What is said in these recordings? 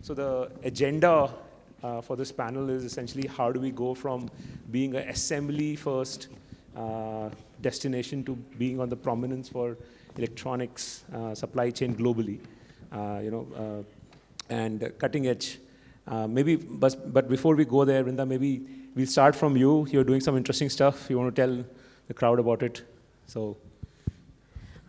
So the agenda for this panel is essentially how do we go from being an assembly-first destination to being on the prominence for electronics supply chain globally, and cutting edge. But before we go there, Vrinda, maybe we'll start from you. You're doing some interesting stuff. You want to tell the crowd about it? So.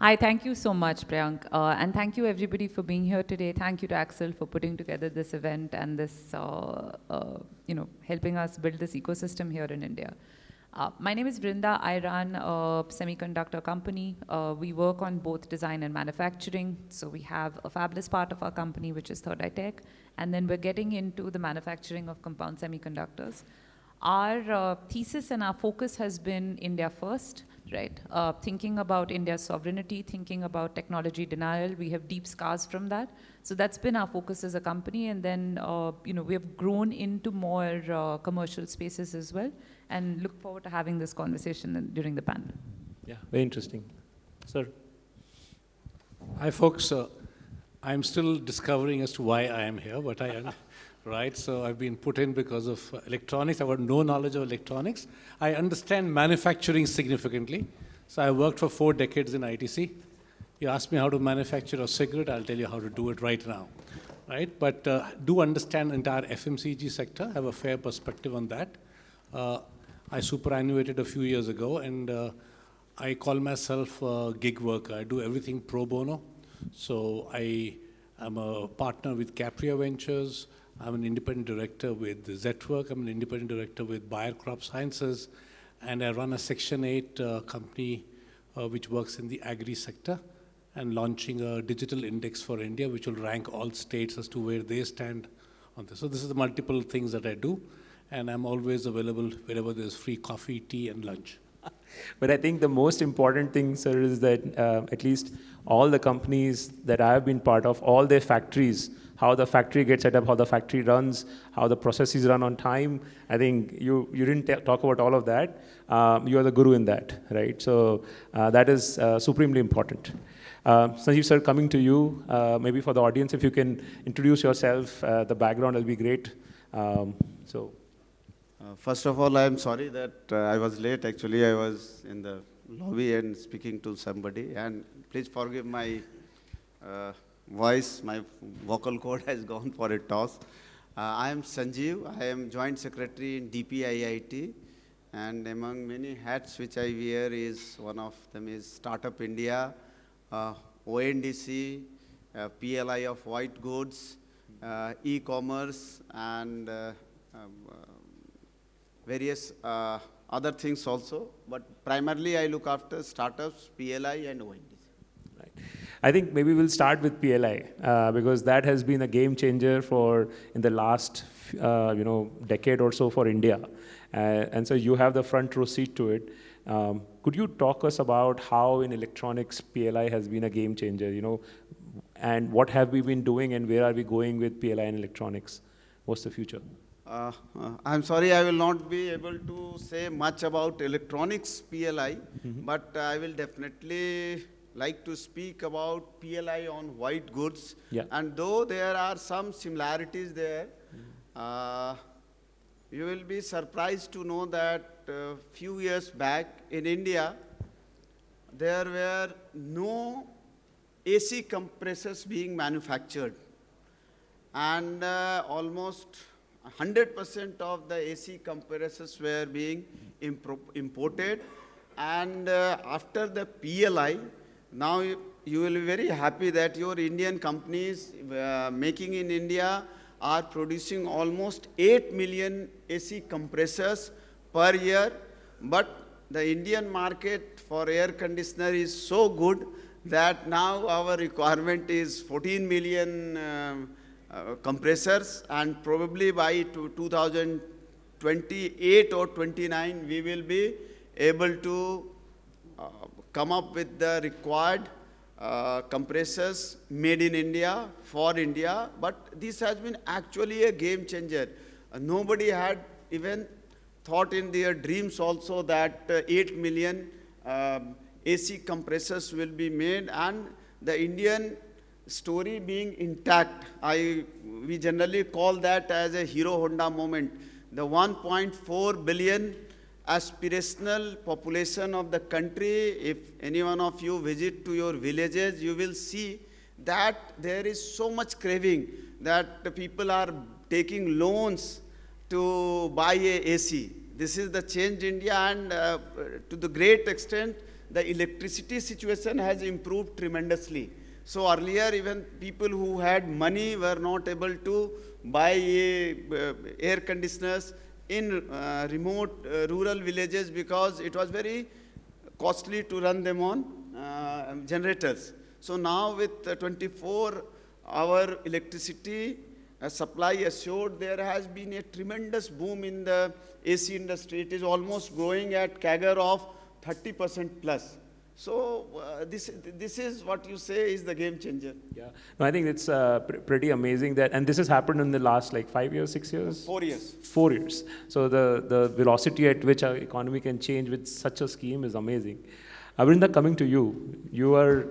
Hi, thank you so much, Priyank. And thank you everybody for being here today. Thank you to Accel for putting together this event and this, helping us build this ecosystem here in India. My name is Vrinda. I run a semiconductor company. We work on both design and manufacturing. So we have a fabulous part of our company, which is Third Eye Tech. And then we're getting into the manufacturing of compound semiconductors. Our thesis and our focus has been India first, right? Thinking about India's sovereignty, thinking about technology denial. We have deep scars from that. So that's been our focus as a company. And then, we have grown into more commercial spaces as well. And look forward to having this conversation during the panel. Yeah, very interesting. Sir. Hi, folks. I'm still discovering as to why I am here, but I am. Right, so I've been put in because of electronics. I've got no knowledge of electronics. I understand manufacturing significantly. So I worked for 4 decades in ITC. You ask me how to manufacture a cigarette, I'll tell you how to do it right now. Right, but do understand the entire FMCG sector, have a fair perspective on that. I superannuated a few years ago, and I call myself a gig worker. I do everything pro bono. So I am a partner with Capria Ventures. I'm an independent director with Zetwork. I'm an independent director with Bayer Crop Sciences. And I run a Section 8 company which works in the agri sector and launching a digital index for India, which will rank all states as to where they stand on this. So this is the multiple things that I do. And I'm always available wherever there's free coffee, tea, and lunch. But I think the most important thing, sir, is that at least all the companies that I have been part of, all their factories, how the factory gets set up, how the factory runs, how the processes run on time. I think you didn't talk about all of that. You are the guru in that, right? So that is supremely important. Sanjeev sir, coming to you, maybe for the audience, if you can introduce yourself, the background will be great. First of all, I am sorry that I was late. Actually, I was in the lobby and speaking to somebody. And please forgive my voice. My vocal cord has gone for a toss. I am Sanjeev. I am Joint Secretary in DPIIT. And among many hats which I wear is one of them is Startup India, ONDC, PLI of white goods, e-commerce, and various other things also, but primarily I look after startups, PLI, and ONDC. Right. I think maybe we'll start with PLI because that has been a game changer in the last decade or so for India, and so you have the front row seat to it. Could you talk us about how in electronics PLI has been a game changer? And what have we been doing, and where are we going with PLI and electronics? What's the future? I'm sorry, I will not be able to say much about electronics PLI, but I will definitely like to speak about PLI on white goods. Yeah. And though there are some similarities there, you will be surprised to know that a few years back in India, there were no AC compressors being manufactured. And almost 100% of the AC compressors were being imported. And after the PLI, now you will be very happy that your Indian companies making in India are producing almost 8 million AC compressors per year. But the Indian market for air conditioner is so good that now our requirement is 14 million compressors, and probably by 2028 or 29, we will be able to come up with the required compressors made in India for India. But this has been actually a game changer. Nobody had even thought in their dreams also that 8 million AC compressors will be made, and the Indian story being intact. We generally call that as a Hero Honda moment. The 1.4 billion aspirational population of the country, if any one of you visit to your villages, you will see that there is so much craving that the people are taking loans to buy a AC. This is the change in India, and to the great extent, the electricity situation has improved tremendously. So earlier, even people who had money were not able to buy air conditioners in remote rural villages because it was very costly to run them on generators. So now with 24-hour electricity supply assured, there has been a tremendous boom in the AC industry. It is almost growing at CAGR of 30% plus. So this is what you say is the game changer. Yeah, no, I think it's pretty amazing that, and this has happened in the last like 5 years, 6 years? 4 years. 4 years. So the velocity at which our economy can change with such a scheme is amazing. Avrinda, coming to you, you are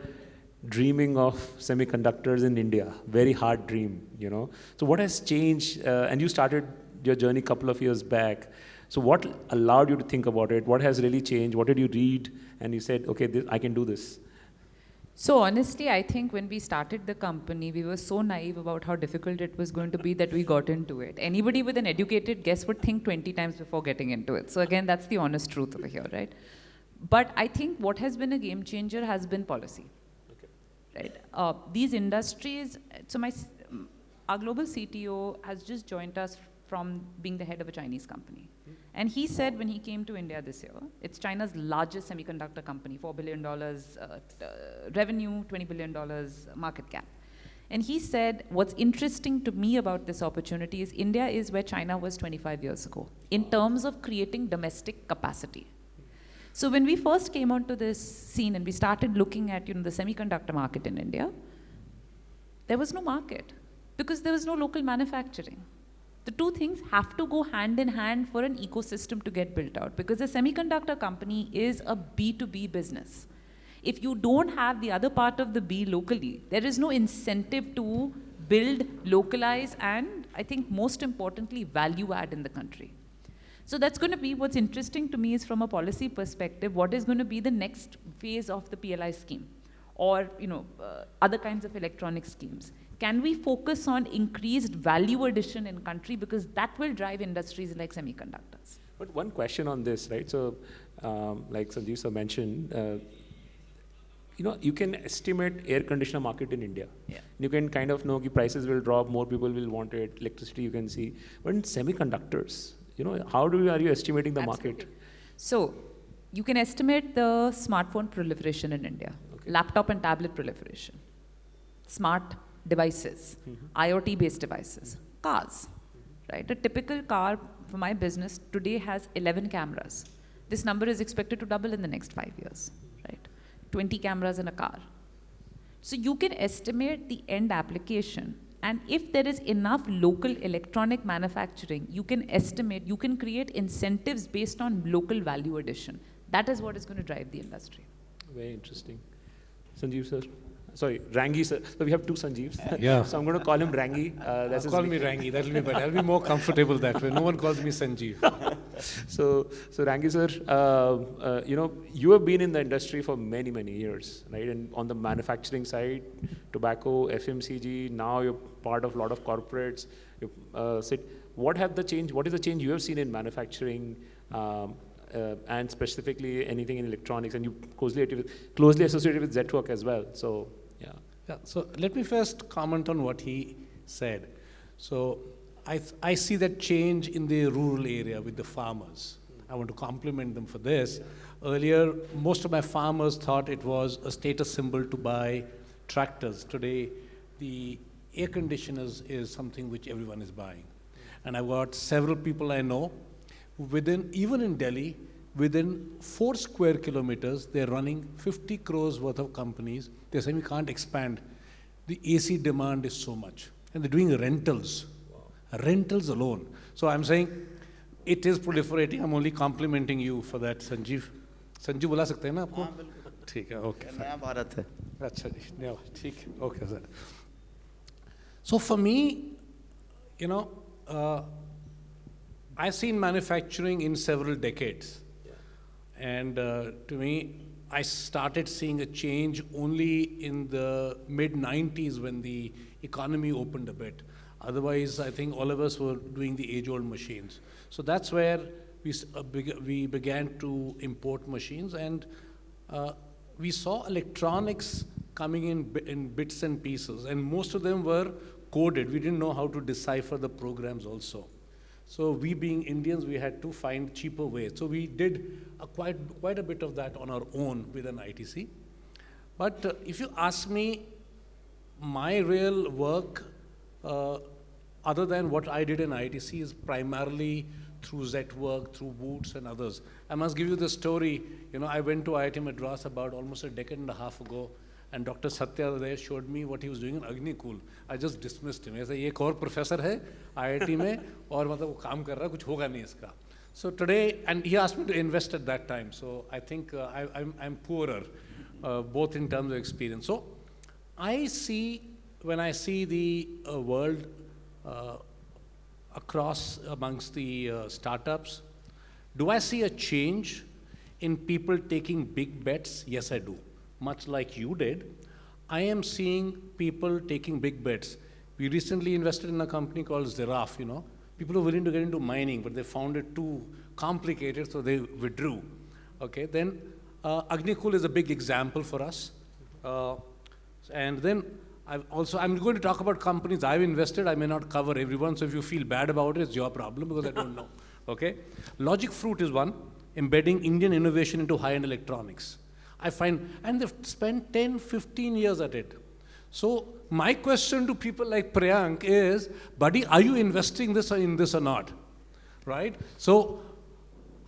dreaming of semiconductors in India, very hard dream, you know. So what has changed, and you started your journey a couple of years back. So what allowed you to think about it? What has really changed? What did you read? And you said, okay, I can do this. So honestly, I think when we started the company, we were so naive about how difficult it was going to be that we got into it. Anybody with an educated guess would think 20 times before getting into it. So again, that's the honest truth over here, right? But I think what has been a game changer has been policy. Okay. Right? These industries, so our global CTO has just joined us from being the head of a Chinese company. And he said when he came to India this year, it's China's largest semiconductor company, $4 billion revenue, $20 billion market cap. And he said, what's interesting to me about this opportunity is India is where China was 25 years ago in terms of creating domestic capacity. So when we first came onto this scene and we started looking at the semiconductor market in India, there was no market because there was no local manufacturing. The two things have to go hand in hand for an ecosystem to get built out because a semiconductor company is a B2B business. If you don't have the other part of the B locally, there is no incentive to build, localize, and I think most importantly, value add in the country. So that's going to be what's interesting to me is from a policy perspective, what is going to be the next phase of the PLI scheme or other kinds of electronic schemes. Can we focus on increased value addition in country because that will drive industries like semiconductors? But one question on this, right? So like Sanjeev sir mentioned, you can estimate air conditioner market in India. Yeah. You can kind of know the prices will drop, more people will want it, electricity you can see. But in semiconductors, how are you estimating the Absolutely. market? So you can estimate the smartphone proliferation in India, okay. Laptop and tablet proliferation, smart devices, IoT-based devices, cars, right? A typical car for my business today has 11 cameras. This number is expected to double in the next 5 years, right? 20 cameras in a car. So you can estimate the end application, and if there is enough local electronic manufacturing, you can create incentives based on local value addition. That is what is going to drive the industry. Very interesting. Sanjeev sir. Sorry, Rangi sir. So we have two Sanjeevs. Yeah. So I'm going to call him Rangi. Call me Rangi. That'll be better. I'll be more comfortable that way. No one calls me Sanjeev. So Rangi sir, you have been in the industry for many, many years, right? And on the manufacturing side, tobacco, FMCG, now you're part of a lot of corporates. What is the change you have seen in manufacturing? And specifically anything in electronics, and you closely associated with Zetwork as well. So, yeah. So let me first comment on what he said. So I see that change in the rural area with the farmers. I want to compliment them for this. Earlier, most of my farmers thought it was a status symbol to buy tractors. Today, the air conditioners is something which everyone is buying. And I've got several people I know even in Delhi, within 4 square kilometers, they're running 50 crores worth of companies. They're saying we can't expand. The AC demand is so much. And they're doing rentals. Wow. Rentals alone. So I'm saying it is proliferating. I'm only complimenting you for that, Sanjeev. Sanjeev बोला सकते हैं ना आपको? हाँ, बिल्कुल. ठीक है, okay. नया भारत है. अच्छा जी, no, ठीक है, okay sir. So for me, you know, I've seen manufacturing in several decades. And to me, I started seeing a change only in the mid-90s when the economy opened a bit. Otherwise, I think all of us were doing the age-old machines. So that's where we began to import machines, and we saw electronics coming in bits and pieces, and most of them were coded. We didn't know how to decipher the programs also. So we being Indians, we had to find cheaper ways. So we did quite a bit of that on our own with an ITC. But if you ask me, my real work, other than what I did in ITC, is primarily through Z-Work, through Boots and others. I must give you the story. You know, I went to IIT Madras about almost a decade and a half ago, and Dr. Satya there showed me what he was doing in Agnikul. I just dismissed him. ऐसा ये एक और professor है IIT में और मतलब वो काम कर रहा है, कुछ होगा नहीं इसका. So today, and he asked me to invest at that time. So I think I'm poorer, both in terms of experience. So I see, when I see the world across amongst the startups, do I see a change in people taking big bets? Yes, I do. Much like you did, I am seeing people taking big bets. We recently invested in a company called Ziraf, you know. People are willing to get into mining, but they found it too complicated, so they withdrew. Okay, then Agnikul is a big example for us. And then I'm going to talk about companies I've invested. I may not cover everyone, so if you feel bad about it, it's your problem because I don't know. Okay, Logic Fruit is one, embedding Indian innovation into high-end electronics. I find, and they've spent 10, 15 years at it. So my question to people like Priyank is, buddy, are you investing in this or not? Right? So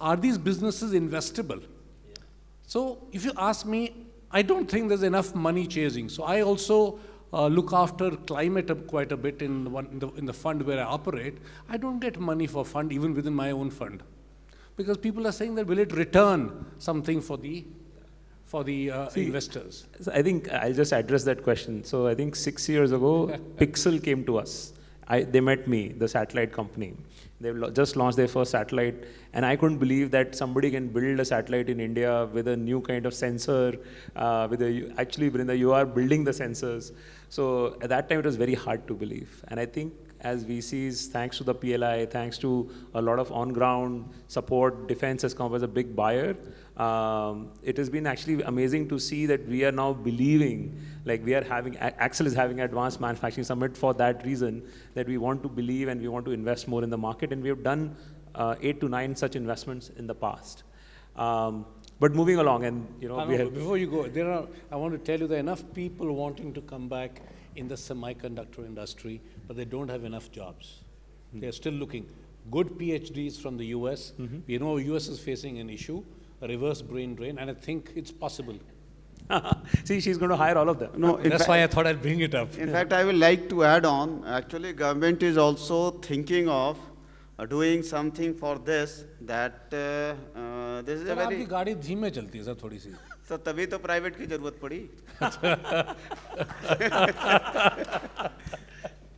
are these businesses investable? Yeah. So if you ask me, I don't think there's enough money chasing. So I also look after climate quite a bit in the fund where I operate. I don't get money for fund even within my own fund, because people are saying that will it return something for the investors? So I think I'll just address that question. So I think 6 years ago, Pixel came to us. They met me, the satellite company. They just launched their first satellite, and I couldn't believe that somebody can build a satellite in India with a new kind of sensor. Actually, Brinda, you are building the sensors. So at that time, it was very hard to believe. And I think as VCs, thanks to the PLI, thanks to a lot of on-ground support, defense has come up as a big buyer. It has been actually amazing to see that we are now believing, like we are having, Accel is having Advanced Manufacturing Summit for that reason, that we want to believe and we want to invest more in the market, and we have done 8 to 9 such investments in the past. But moving along, and you know, before you go, I want to tell you there are enough people wanting to come back in the semiconductor industry, but they don't have enough jobs. They're still looking. Good PhDs from the US. We know US is facing an issue, a reverse brain drain, and I think it's possible. See, she's going to hire all of them. No, that's why I thought I'd bring it up. In fact, I would like to add on, actually government is also thinking of doing something for this, that this is a very... आपकी गाड़ी धीमे चलती है sir थोड़ी सी. So तभी तो private की जरूरत पड़ी.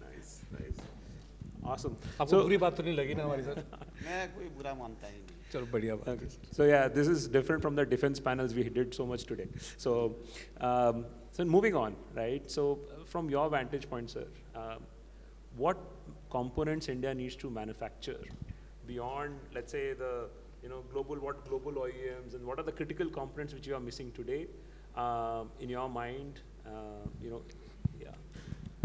Nice. Awesome. आपको बुरी बात तो नहीं लगी ना हमारी सर? मैं कोई बुरा मानता ही नहीं. चलो बढ़िया बात. Okay. So yeah, this is different from the defense panels we did so much today. So, so moving on, right? So from your vantage point, sir, what components India needs to manufacture beyond, let's say, the global OEMs, and what are the critical components which you are missing today in your mind? Yeah.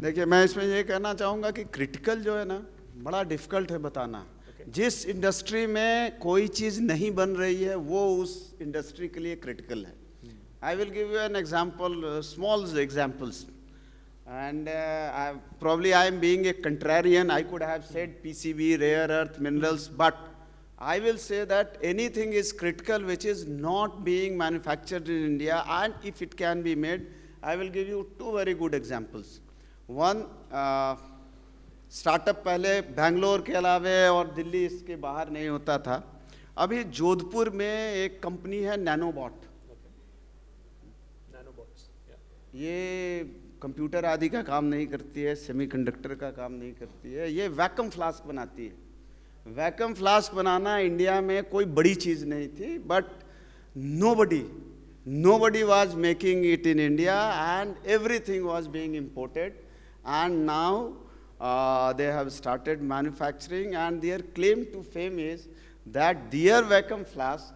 देखिए, मैं इसमें ये कहना चाहूँगा कि critical जो है ना, बड़ा डिफिकल्ट है बताना. जिस इंडस्ट्री में कोई चीज़ नहीं बन रही है, वो उस इंडस्ट्री के लिए क्रिटिकल है. I will give you an example, small examples. And probably I am being a contrarian. I could have said PCB, rare earth minerals, but I will say that anything is critical which is not being manufactured in India, and if it can be made, I will give you 2 very good examples. One, startup पहले बेंगलोर के अलावे और दिल्ली इसके बाहर नहीं होता था. अभी जोधपुर में एक कंपनी है नैनोबॉट. ये कंप्यूटर आदि का काम नहीं करती है, सेमीकंडक्टर का काम नहीं करती है, ये वैक्यूम फ्लास्क बनाती है। वैक्यूम फ्लास्क बनाना इंडिया में कोई बड़ी चीज़ नहीं थी, but nobody was making it in India, and everything was being imported. And now they have started manufacturing, and their claim to fame is that their vacuum flask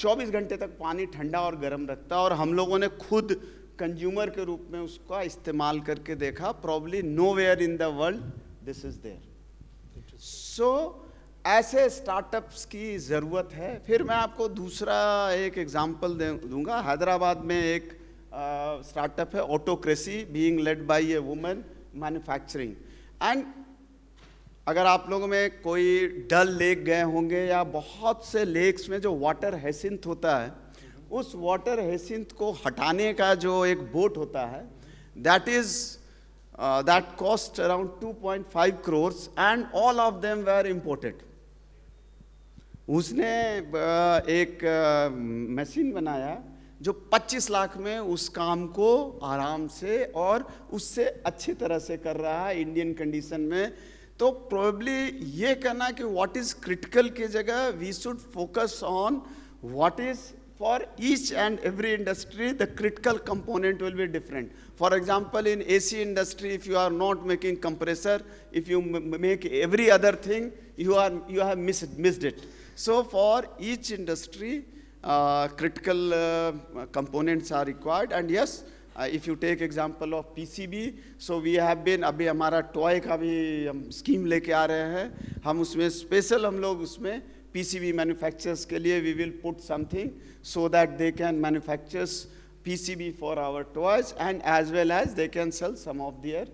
24 घंटे तक पानी ठंडा और गर्म रखता है, और हम लोगों ने खुद कंज्यूमर के रूप में उसका इस्तेमाल करके देखा। Probably nowhere in the world this is there. So ऐसे स्टार्टअप्स की ज़रूरत है। फिर मैं आपको दूसरा एक एग्जांपल दूंगा। हैदराबाद में एक स्टार्टअप है autocracy, being led by a woman, manufacturing. And अगर आप लोगों में कोई डल लेक गए होंगे, या बहुत से लेक्स में जो वाटर हेसिंथ होता है, उस वाटर हेसिंथ को हटाने का जो एक बोट होता है, that cost around 2.5 crores, and all of them were imported. उसने एक मशीन बनाया जो 25 लाख में उस काम को आराम से और उससे अच्छी तरह से कर रहा है इंडियन कंडीशन में। तो प्रोबेबली ये कहना कि व्हाट इज क्रिटिकल की जगह we should focus on what is for each and every industry the critical component will be different. For example in AC industry, if you are not making compressor, if you make every other thing, you have missed it. So for each industry, critical components are required. And yes, if you take example of PCB, so we have been, अभी हमारा toy का भी हम scheme लेके आ रहे हैं, हम उसमें स्पेशल हम लोग उसमें PCB manufacturers के लिए we will put something so that they can manufacture PCB for our toys, and as well as they can sell some of their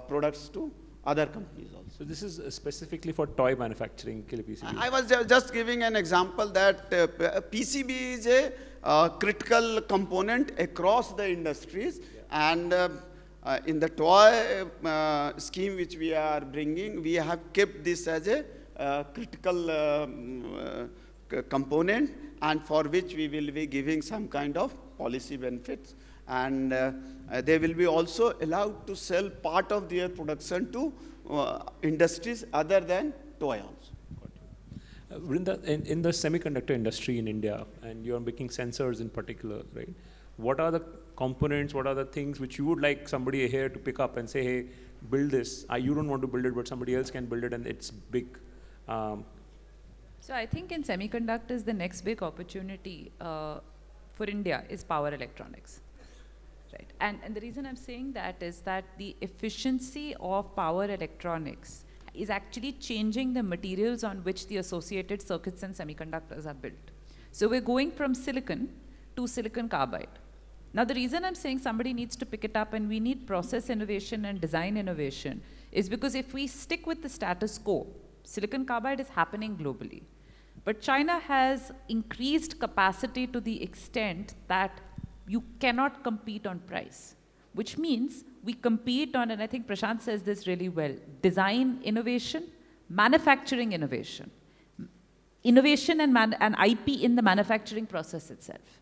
products to other companies also. So this is specifically for toy manufacturing के लिए PCB? I was just giving an example that PCB is a critical component across the industries, and in the toy scheme which we are bringing, we have kept this as a critical component, and for which we will be giving some kind of policy benefits, and they will be also allowed to sell part of their production to industries other than toy also. Vrinda, in the semiconductor industry in India, and you are making sensors in particular, right? What are the components, what are the things which you would like somebody here to pick up and say, hey, build this. You don't want to build it, but somebody else can build it and it's big. So I think in semiconductors, the next big opportunity for India is power electronics. Right. And the reason I'm saying that is that the efficiency of power electronics is actually changing the materials on which the associated circuits and semiconductors are built. So we're going from silicon to silicon carbide. Now the reason I'm saying somebody needs to pick it up and we need process innovation and design innovation is because if we stick with the status quo, silicon carbide is happening globally. But China has increased capacity to the extent that you cannot compete on price, which means we compete on, and I think Prashant says this really well, design innovation, manufacturing innovation, innovation and IP in the manufacturing process itself.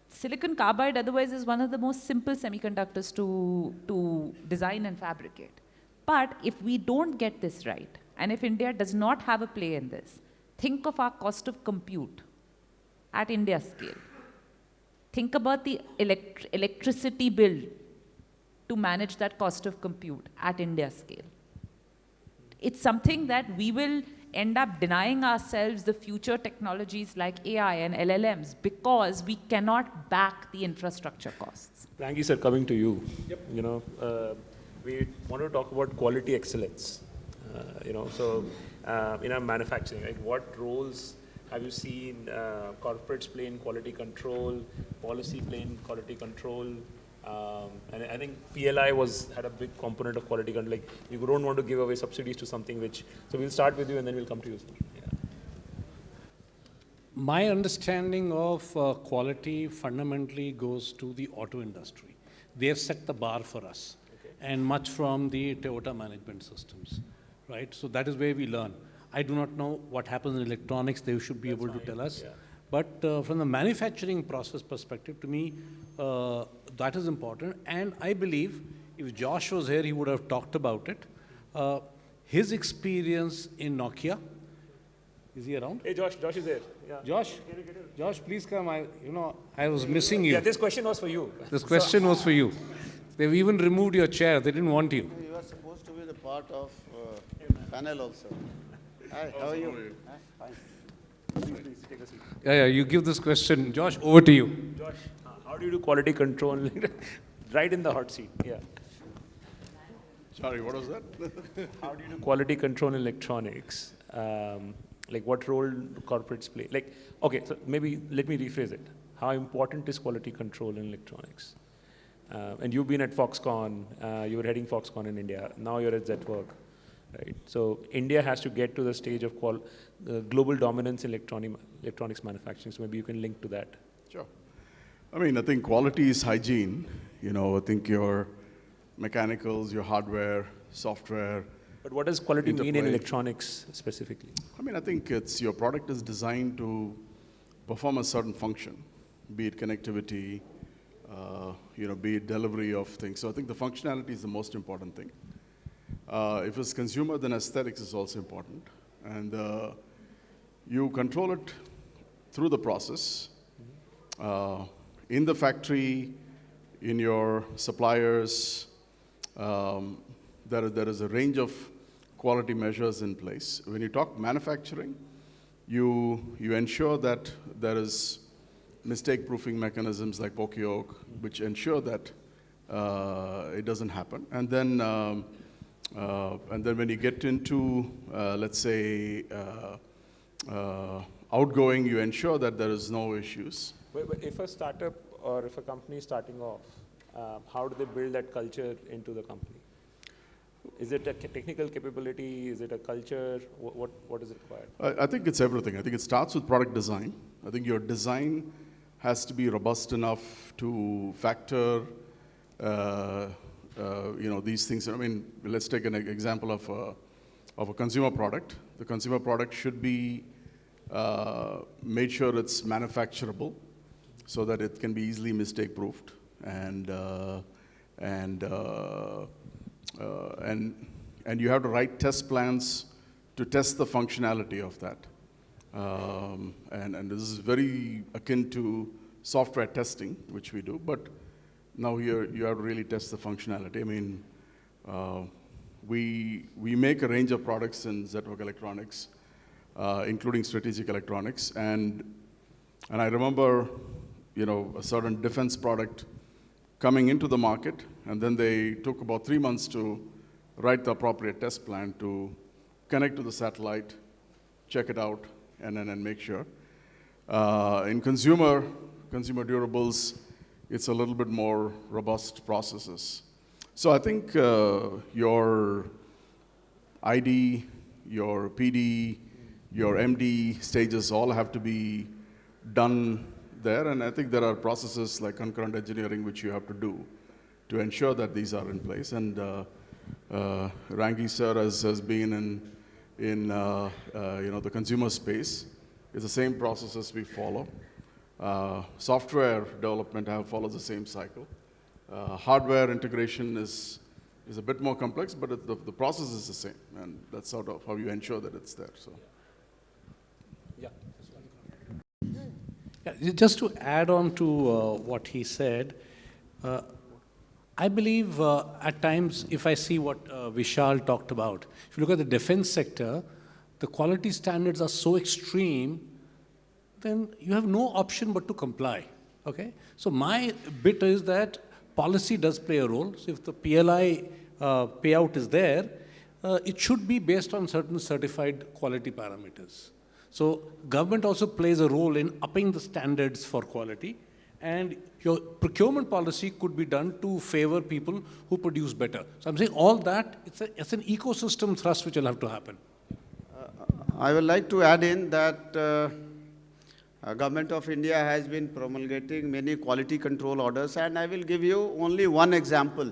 Silicon carbide otherwise is one of the most simple semiconductors to design and fabricate. But if we don't get this right, and if India does not have a play in this, think of our cost of compute at India scale. Think about the electricity bill to manage that cost of compute at India scale. It's something that we will end up denying ourselves the future technologies like AI and LLMs because we cannot back the infrastructure costs. Frankie sir, coming to you. Yep. You know, we want to talk about quality excellence. You know, so in our manufacturing, right? What roles have you seen corporates play in quality control, policy play in quality control? And I think PLI had a big component of quality control. Like, you don't want to give away subsidies to something which, so we'll start with you and then we'll come to you. Yeah. My understanding of quality fundamentally goes to the auto industry. They have set the bar for us, okay, and much from the Toyota management systems, right? So that is where we learn. I do not know what happens in electronics. They should be able to tell us. Yeah. But from the manufacturing process perspective, to me, that is important. And I believe if Josh was here, he would have talked about it. His experience in Nokia, is he around? Hey, Josh is there. Yeah. Josh, please come. I was missing you. Yeah, this question was for you. This question was for you. They've even removed your chair. They didn't want you. You are supposed to be the part of panel also. Hi, how are you? Fine. Please take a seat. Yeah, you give this question. Josh, over to you. Josh, how do you do quality control? Right in the hot seat. Yeah. Sorry, what was that? How do you do quality control in electronics? Like what role do corporates play? Like, okay, so maybe let me rephrase it. How important is quality control in electronics? And you've been at Foxconn, you were heading Foxconn in India, now you're at ZWork, right? So India has to get to the stage of global dominance in electronics manufacturing, so maybe you can link to that. Sure. I think quality is hygiene. I think your mechanicals, your hardware, software. But what does quality mean in interplay. electronics specifically? I think it's your product is designed to perform a certain function, be it connectivity, be it delivery of things. So I think the functionality is the most important thing. If it's consumer, then aesthetics is also important. And you control it through the process. In the factory, in your suppliers, there is a range of quality measures in place. When you talk manufacturing, you ensure that there is mistake-proofing mechanisms like Pokyok, which ensure that it doesn't happen. And then when you get into, let's say, outgoing, you ensure that there is no issues. But if a startup or if a company is starting off, how do they build that culture into the company? Is it a technical capability? Is it a culture? What is it required? I think it's everything. I think it starts with product design. I think your design has to be robust enough to factor, these things. Let's take an example of a consumer product. The consumer product should be made sure it's manufacturable, so that it can be easily mistake-proofed, and you have to write test plans to test the functionality of that. And this is very akin to software testing, which we do, but now here you have to really test the functionality. We make a range of products in ZWork Electronics, including strategic electronics, and I remember, a certain defense product coming into the market, and then they took about 3 months to write the appropriate test plan to connect to the satellite, check it out, and then make sure. In consumer durables, it's a little bit more robust processes. So I think your ID, your PD, your MD stages all have to be done there, and I think there are processes like concurrent engineering which you have to do to ensure that these are in place. And Rangi sir has been in the consumer space. It's the same processes we follow. Software development follows the same cycle. Hardware integration is a bit more complex, but the process is the same, and that's sort of how you ensure that it's there. So. Yeah, just to add on to what he said, I believe at times, if I see what Vishal talked about, if you look at the defense sector, the quality standards are so extreme, then you have no option but to comply, okay? So my bit is that policy does play a role. So if the PLI payout is there, it should be based on certain certified quality parameters. So government also plays a role in upping the standards for quality, and your procurement policy could be done to favor people who produce better. So I'm saying all that, it's an ecosystem thrust which will have to happen. I would like to add in that Government of India has been promulgating many quality control orders, and I will give you only one example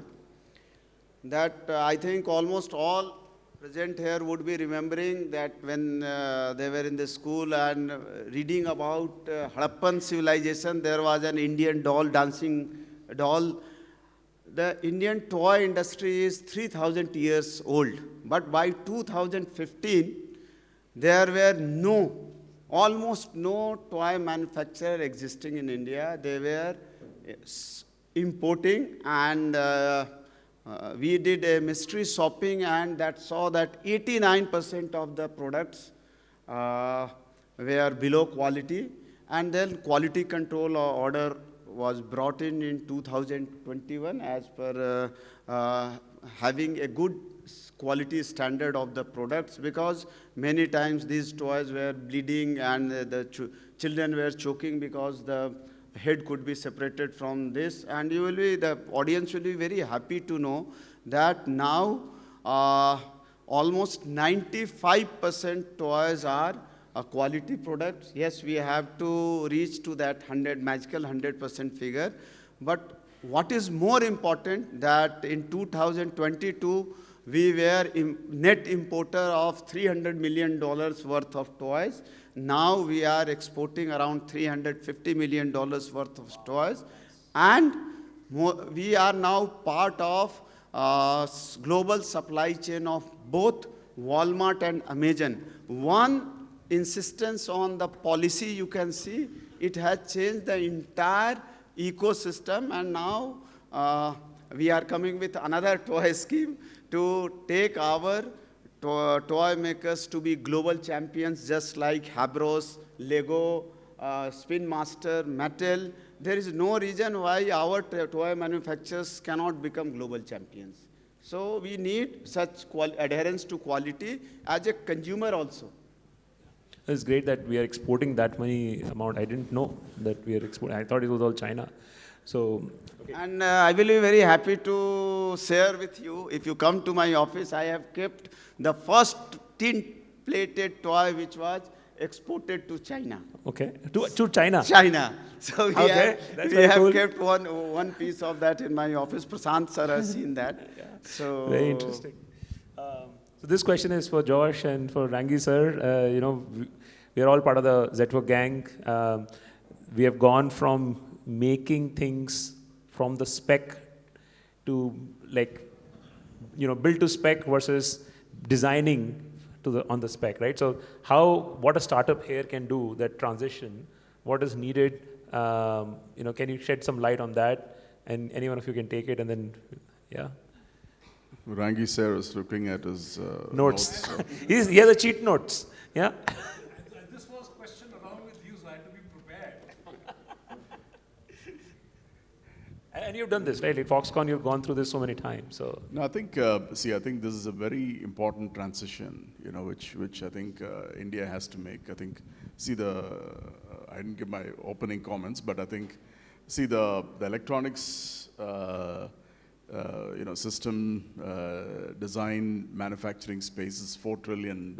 that I think almost all present here would be remembering that when they were in the school and reading about Harappan civilization, there was an Indian doll, dancing doll. The Indian toy industry is 3,000 years old, but by 2015, there were almost no toy manufacturer existing in India. They were importing, and we did a mystery shopping, and that saw that 89% of the products were below quality, and then quality control order was brought in 2021 as per having a good quality standard of the products, because many times these toys were bleeding and the children were choking because the head could be separated from this. And the audience will be very happy to know that now almost 95% toys are quality products. Yes, we have to reach to that magical 100% figure. But what is more important, that in 2022, we were net importer of $300 million worth of toys. Now we are exporting around $350 million worth of toys. And we are now part of global supply chain of both Walmart and Amazon. One insistence on the policy, you can see, it has changed the entire ecosystem, and now we are coming with another toy scheme to take our toy makers to be global champions, just like Habros, Lego, Spin Master, Mattel. There is no reason why our toy manufacturers cannot become global champions. So we need such adherence to quality as a consumer also. It's great that we are exporting that many amount. I didn't know that we are exporting. I thought it was all China. So, okay. And I will be very happy to share with you, if you come to my office, I have kept the first tin-plated toy which was exported to China. Okay, to China? China. So we have cool. kept one piece of that in my office. Prasant sir has seen that. Yeah. So very interesting. So this question is for Josh and for Rangi sir. We are all part of the Zetwork gang. We have gone from making things from the spec to build to spec versus designing on the spec, right? So what a startup here can do, that transition, what is needed, can you shed some light on that? And any one of you can take it, and then, yeah. Rangi sir is looking at his notes. So. He has the cheat notes, yeah? This was question along with you, so I had to be prepared. And you've done this, right? At Foxconn, you've gone through this so many times. So no, I think I think this is a very important transition, which I think India has to make. I think I didn't give my opening comments, but I think the electronics system design manufacturing space is $4 trillion.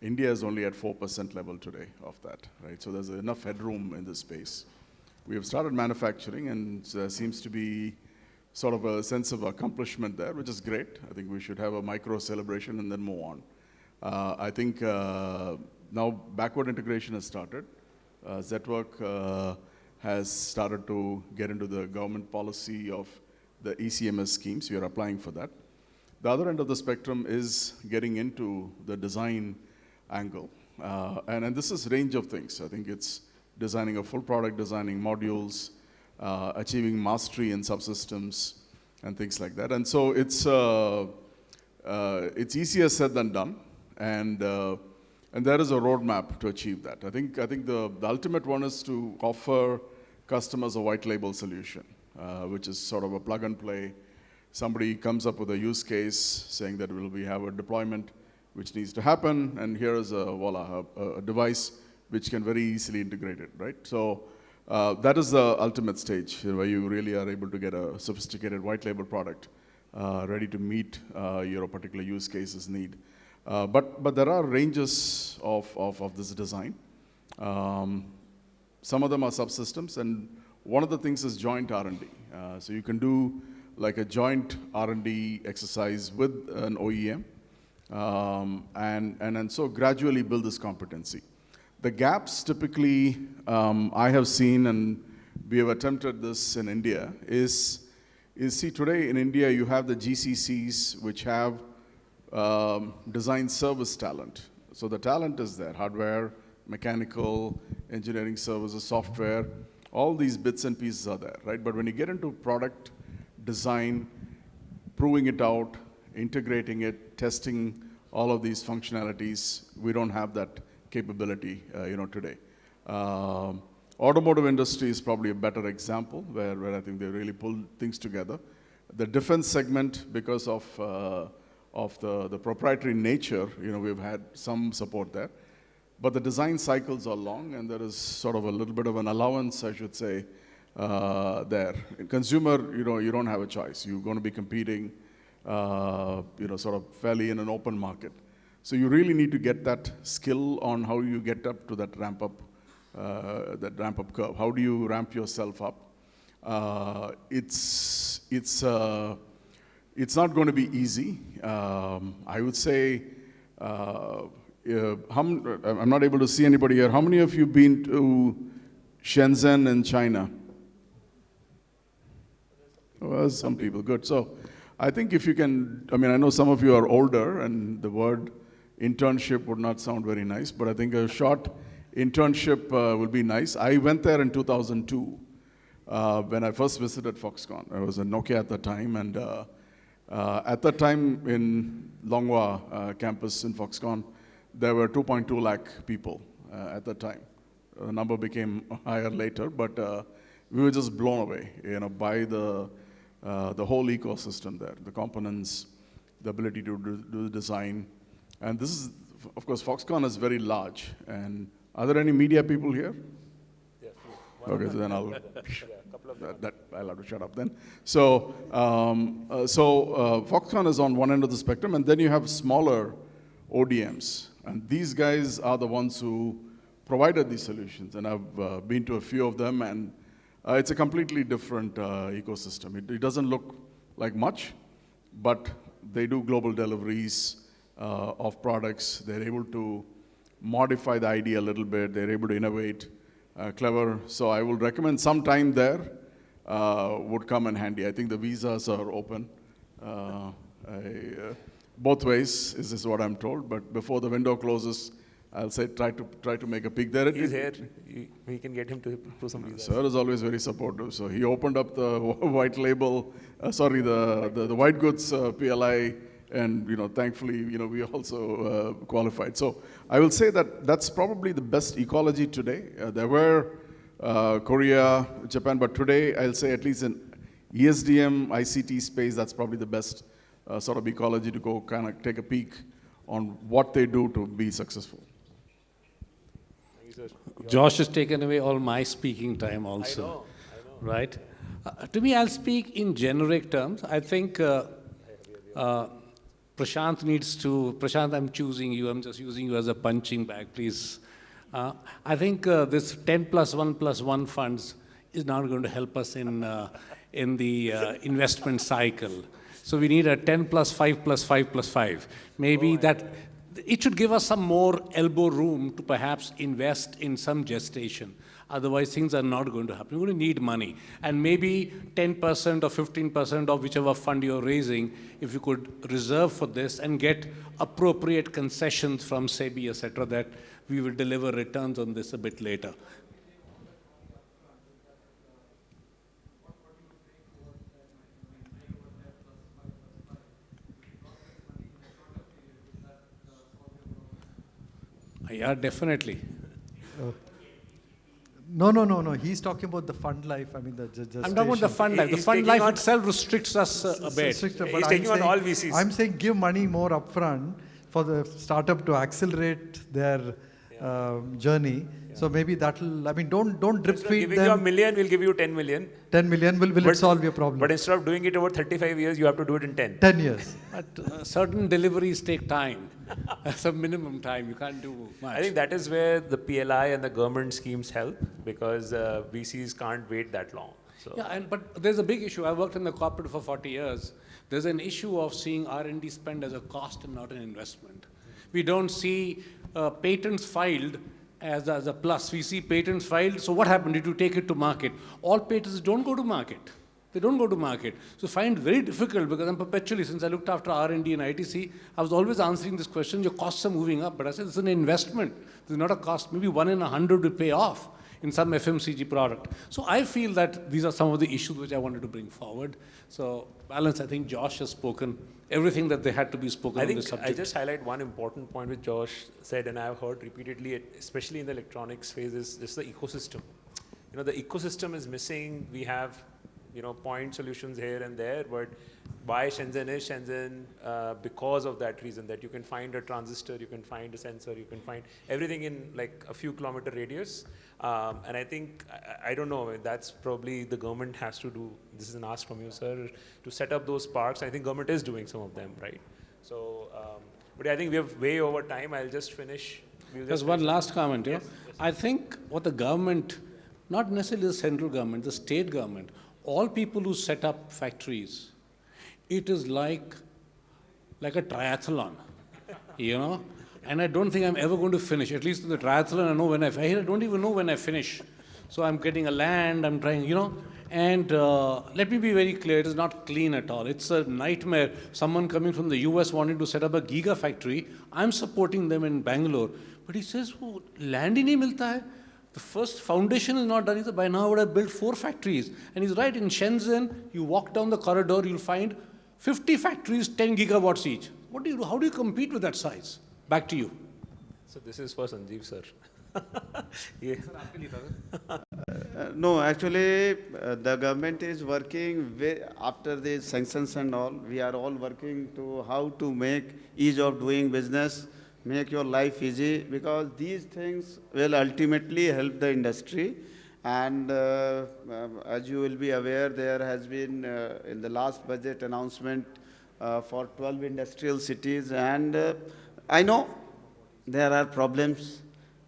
India is only at 4% level today of that, right? So there's enough headroom in this space. We have started manufacturing, and there seems to be sort of a sense of accomplishment there, which is great. I think we should have a micro celebration and then move on. I think now backward integration has started. Zetwork has started to get into the government policy of the ECMS schemes. We are applying for that. The other end of the spectrum is getting into the design angle. And this is range of things. I think it's designing a full product, designing modules, achieving mastery in subsystems, and things like that. And so it's easier said than done, and there is a roadmap to achieve that. I think the ultimate one is to offer customers a white label solution, which is sort of a plug and play. Somebody comes up with a use case saying that we have a deployment which needs to happen, and here is a device which can very easily integrate it, right? So that is the ultimate stage where you really are able to get a sophisticated white label product ready to meet your particular use case's need. But there are ranges of this design. Some of them are subsystems, and one of the things is joint R&D. So you can do like a joint R&D exercise with an OEM, and so gradually build this competency. The gaps typically I have seen, and we have attempted this in India, is see today in India you have the GCCs which have design service talent. So the talent is there, hardware, mechanical, engineering services, software, all these bits and pieces are there, right? But when you get into product design, proving it out, integrating it, testing all of these functionalities, we don't have that capability, today. Automotive industry is probably a better example where I think they really pull things together. The defense segment, because of the proprietary nature, we've had some support there. But the design cycles are long, and there is sort of a little bit of an allowance, I should say, there. In consumer, you don't have a choice. You're going to be competing, sort of fairly in an open market. So you really need to get that skill on how you get up to that ramp up curve. How do you ramp yourself up? It's not going to be easy. I would say, I'm not able to see anybody here. How many of you been to Shenzhen in China? Well, some people, good. So I think if you can, I know some of you are older, and the word internship would not sound very nice, but I think a short internship will be nice. I went there in 2002 when I first visited Foxconn. I was at Nokia at the time, and at that time in Longhua campus in Foxconn, there were 2.2 lakh people at that time. The number became higher later, but we were just blown away, by the whole ecosystem there, the components, the ability to do the design. And this is, of course, Foxconn is very large. And are there any media people here? Yeah. Okay, so then I'll I'll have to shut up then. So, Foxconn is on one end of the spectrum, and then you have smaller ODMs. And these guys are the ones who provided these solutions. And I've been to a few of them, and it's a completely different ecosystem. It doesn't look like much, but they do global deliveries of products. They're able to modify the idea a little bit. They're able to innovate, clever. So I will recommend some time there would come in handy. I think the visas are open. Both ways, is what I'm told. But before the window closes, I'll say try to make a peek there. He's here. We can get him to do some visas. Sir is always very supportive. So he opened up the white label, the white goods PLI, and thankfully we also qualified. So I will say that that's probably the best ecology today. There were Korea, Japan, but today I'll say at least in ESDM, ICT space, that's probably the best sort of ecology to go kind of take a peek on what they do to be successful. Josh has taken away all my speaking time also. I know. Right? To me, I'll speak in generic terms. I think Prashant, I'm choosing you. I'm just using you as a punching bag, please. I think this 10 plus 1 plus 1 funds is not going to help us in the investment cycle. So we need a 10 plus 5 plus 5 plus 5. Maybe it should give us some more elbow room to perhaps invest in some gestation. Otherwise, things are not going to happen. We're going to need money. And maybe 10% or 15% of whichever fund you're raising, if you could reserve for this and get appropriate concessions from SEBI, et cetera, that we will deliver returns on this a bit later. Yeah, definitely. No. He's talking about the fund life. I mean, the gestation. I'm talking about the fund life. The fund life itself restricts us a bit. He's taking on all VCs. I'm saying give money more upfront for the startup to accelerate their journey. Yeah. So maybe that'll, don't drip feed them. Giving you $1 million, we'll give you 10 million. 10 million, will it solve your problem? But instead of doing it over 35 years, you have to do it in 10. 10 years. But certain deliveries take time. That's a minimum time. You can't do much. I think that is where the PLI and the government schemes help, because VCs can't wait that long. So Yeah, but there's a big issue. I worked in the corporate for 40 years. There's an issue of seeing R&D spend as a cost and not an investment. We don't see patents filed as a plus. We see patents filed, so what happened? Did you take it to market? All patents don't go to market. They don't go to market. So I find it very difficult because I'm perpetually, since I looked after R&D and ITC, I was always answering this question, your costs are moving up. But I said, it's an investment. This is not a cost. Maybe 1 in 100 will pay off in some FMCG product. So I feel that these are some of the issues which I wanted to bring forward. So balance, I think Josh has spoken everything that they had to be spoken on this subject. I just highlight one important point which Josh said, and I've heard repeatedly, especially in the electronics phase, is just the ecosystem. You know, the ecosystem is missing. We have, you know, point solutions here and there, but why Shenzhen is Shenzhen? Because of that reason, that you can find a transistor, you can find a sensor, you can find everything in like a few kilometer radius. And I think, I don't know, that's probably the government has to do, this is an ask from you, sir, to set up those parks. I think government is doing some of them, right? So, but I think we have way over time. I'll just finish. Just one last comment, yeah? Yes. I think what the government, not necessarily the central government, the state government, all people who set up factories, it is like a triathlon, you know? And I don't think I'm ever going to finish. At least in the triathlon, I know when I don't even know when I finish. So I'm getting a land, I'm trying, you know? And let me be very clear, it is not clean at all. It's a nightmare. Someone coming from the US wanting to set up a giga factory, I'm supporting them in Bangalore. But he says, oh, land hi nahi milta hai. The first foundation is not done. He said, by now I would have built 4 factories. And he's right, in Shenzhen, you walk down the corridor, you'll find 50 factories, 10 gigawatts each. What do you do? How do you compete with that size? Back to you. So this is for Sanjeev, sir. Yeah. No, actually, the government is working after the sanctions and all. We are all working to how to make ease of doing business, make your life easy, because these things will ultimately help the industry. And as you will be aware, there has been in the last budget announcement for 12 industrial cities, and I know there are problems.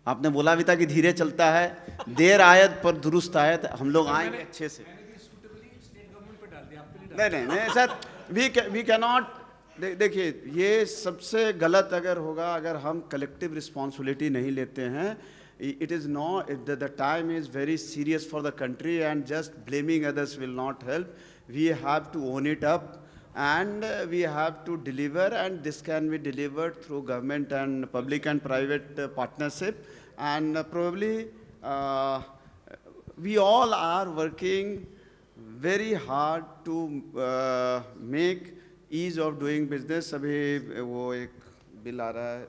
आपने बोला भी था कि धीरे चलता है, देर आयत पर दुरुस्त आयत, हम लोग आएंगे अच्छे से. नहीं सर, we cannot. देखिए, ये सबसे गलत अगर होगा, अगर हम कलेक्टिव रिस्पॉन्सिबिलिटी नहीं लेते हैं. It is not, the time is very serious for the country, and just blaming others will not help. We have to own it up, and we have to deliver, and this can be delivered through government and public and private partnership. And probably we all are working very hard to make ease of doing business. अभी वो एक bill आ रहा है,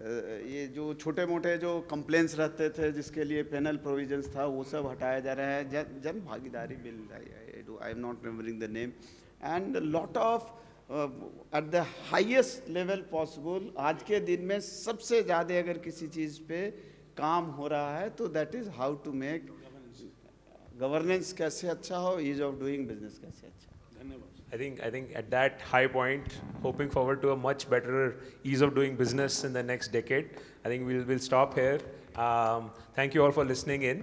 ये जो छोटे मोटे जो कंप्लेंट्स रहते थे जिसके लिए पेनल प्रोविजंस था, वो सब हटाया जा रहा है. जन भागीदारी bill, I am not remembering the name, and lot of at the highest level possible. आज के दिन में सबसे ज़्यादा अगर किसी चीज़ पे काम हो रहा है तो that is how to make governance कैसे अच्छा हो, ईज ऑफ डूइंग बिजनेस कैसे अच्छा. I think at that high point, hoping forward to a much better ease of doing business in the next decade. I think we'll stop here. Thank you all for listening in.